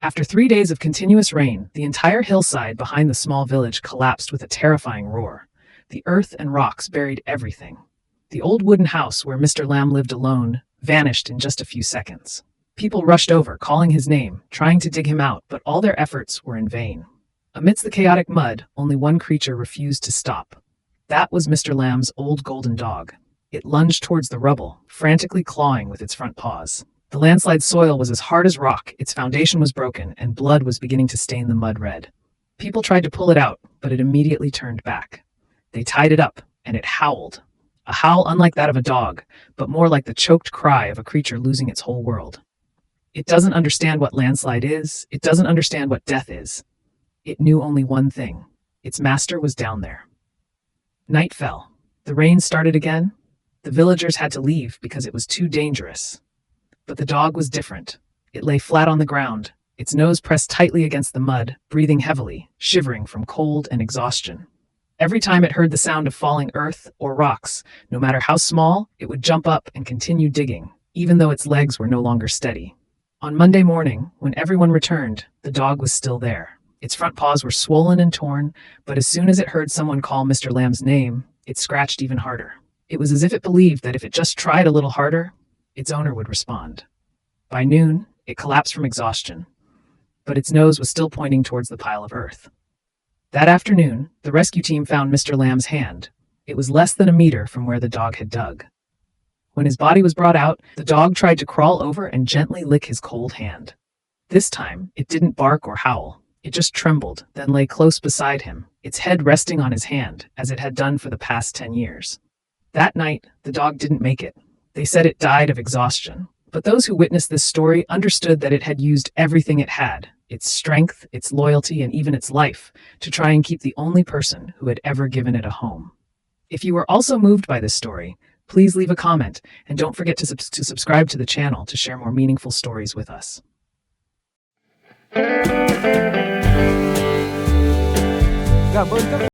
After 3 days of continuous rain, the entire hillside behind the small village collapsed with a terrifying roar. The earth and rocks buried everything. The old wooden house where Mr. Lamb lived alone vanished in just a few seconds. People rushed over, calling his name, trying to dig him out, but all their efforts were in vain. Amidst the chaotic mud, only one creature refused to stop. That was Mr. Lamb's old golden dog. It lunged towards the rubble, frantically clawing with its front paws. The landslide soil was as hard as rock, its foundation was broken, and blood was beginning to stain the mud red. People tried to pull it out, but it immediately turned back. They tied it up, and it howled. A howl unlike that of a dog, but more like the choked cry of a creature losing its whole world. It doesn't understand what landslide is. It doesn't understand what death is. It knew only one thing. Its master was down there. Night fell. The rain started again. The villagers had to leave because it was too dangerous. But the dog was different. It lay flat on the ground, its nose pressed tightly against the mud, breathing heavily, shivering from cold and exhaustion. Every time it heard the sound of falling earth or rocks, no matter how small, it would jump up and continue digging, even though its legs were no longer steady. On Monday morning, when everyone returned, the dog was still there. Its front paws were swollen and torn, but as soon as it heard someone call Mr. Lamb's name, it scratched even harder. It was as if it believed that if it just tried a little harder, its owner would respond. By noon, it collapsed from exhaustion, but its nose was still pointing towards the pile of earth. That afternoon, the rescue team found Mr. Lamb's hand. It was less than a meter from where the dog had dug. When his body was brought out, the dog tried to crawl over and gently lick his cold hand. This time, it didn't bark or howl. It just trembled, then lay close beside him, its head resting on his hand, as it had done for the past 10 years. That night, the dog didn't make it. They said it died of exhaustion. But those who witnessed this story understood that it had used everything it had, its strength, its loyalty, and even its life, to try and keep the only person who had ever given it a home. If you were also moved by this story, please leave a comment, and don't forget to subscribe to the channel to share more meaningful stories with us. Cảm ơn các